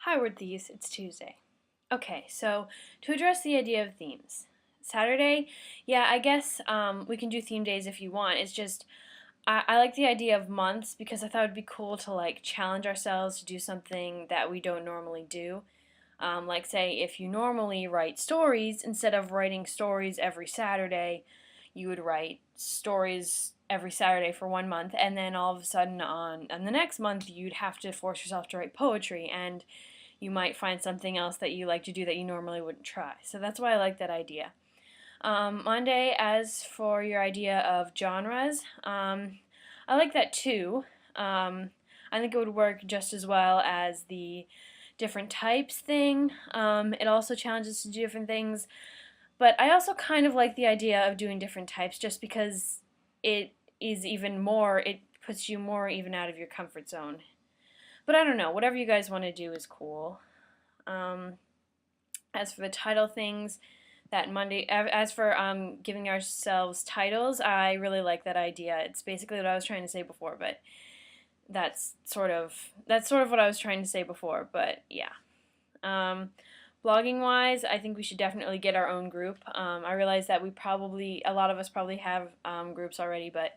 Hi, Word Thieves. It's Tuesday. Okay, so to address the idea of themes, Saturday, yeah, I guess we can do theme days if you want. It's just I like the idea of months because I thought it'd be cool to like challenge ourselves to do something that we don't normally do. Like, say, if you normally write stories, instead of writing stories every Saturday, you would write stories every Saturday for 1 month, and then all of a sudden on the next month, you'd have to force yourself to write poetry, and you might find something else that you like to do that you normally wouldn't try. So that's why I like that idea. Monday, as for your idea of genres, I like that too. I think it would work just as well as the different types thing. It also challenges to do different things, but I also kind of like the idea of doing different types just because it is even more, it puts you more even out of your comfort zone. But I don't know, whatever you guys want to do is cool. Um, as for the title things, that Monday, as for giving ourselves titles, I really like that idea. It's basically what I was trying to say before, but that's sort of what I was trying to say before. But yeah. Um, blogging wise, I think we should definitely get our own group. I realize that a lot of us probably have groups already, but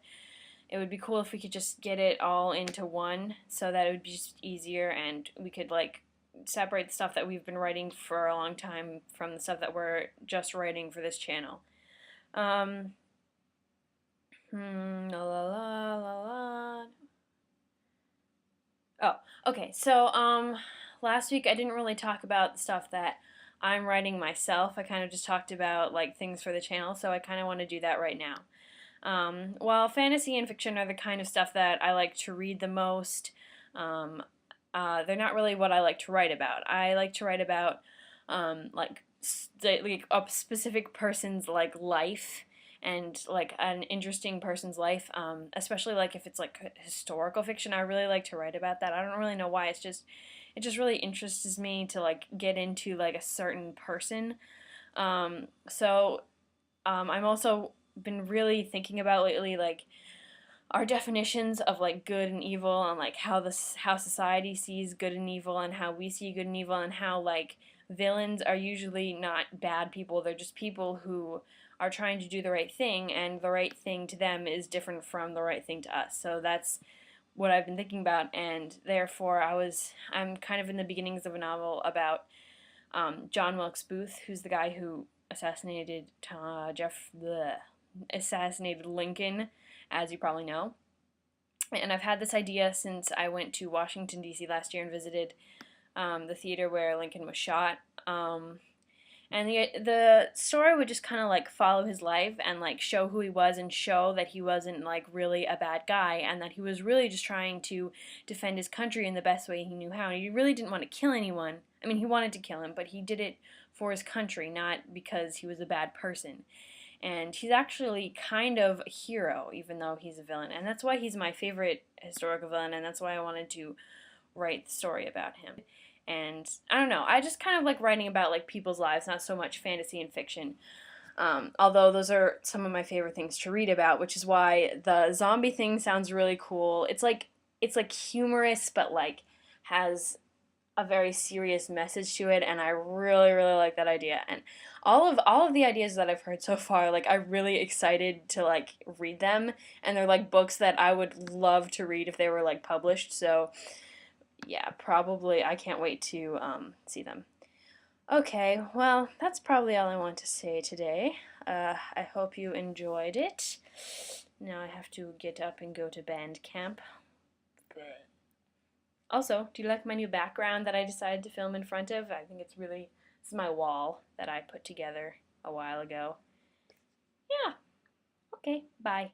it would be cool if we could just get it all into one so that it would be just easier and we could like separate the stuff that we've been writing for a long time from the stuff that we're just writing for this channel. Um, la la la la la. Oh, okay. So, last week I didn't really talk about the stuff that I'm writing myself. I kind of just talked about like things for the channel, so I kind of want to do that right now. While fantasy and fiction are the kind of stuff that I like to read the most, um, they're not really what I like to write about. I like to write about like a specific person's like life and like an interesting person's life, especially like if it's like historical fiction. I really like to write about that. I don't really know why. It just really interests me to like get into like a certain person. I'm also been really thinking about lately like our definitions of like good and evil and like how society sees good and evil and how we see good and evil and how like villains are usually not bad people, they're just people who are trying to do the right thing, and the right thing to them is different from the right thing to us. So that's what I've been thinking about, and therefore I'm kind of in the beginnings of a novel about John Wilkes Booth, who's the guy who assassinated Lincoln, as you probably know. And I've had this idea since I went to Washington, D.C. last year and visited the theater where Lincoln was shot. And the story would just kind of like follow his life and like show who he was and show that he wasn't like really a bad guy and that he was really just trying to defend his country in the best way he knew how. And he really didn't want to kill anyone. I mean, he wanted to kill him, but he did it for his country, not because he was a bad person. And he's actually kind of a hero, even though he's a villain. And that's why he's my favorite historical villain, and that's why I wanted to write the story about him. And I don't know, I just kind of like writing about like people's lives, not so much fantasy and fiction. Although those are some of my favorite things to read about, which is why the zombie thing sounds really cool. It's like humorous, but like has a very serious message to it, and I really really like that idea. And all of the ideas that I've heard so far, like I'm really excited to like read them, and they're like books that I would love to read if they were like published. So yeah, probably I can't wait to see them. Okay, well, that's probably all I want to say today. I hope you enjoyed it. Now I have to get up and go to band camp. Also, do you like my new background that I decided to film in front of? I think this is my wall that I put together a while ago. Yeah, okay, bye.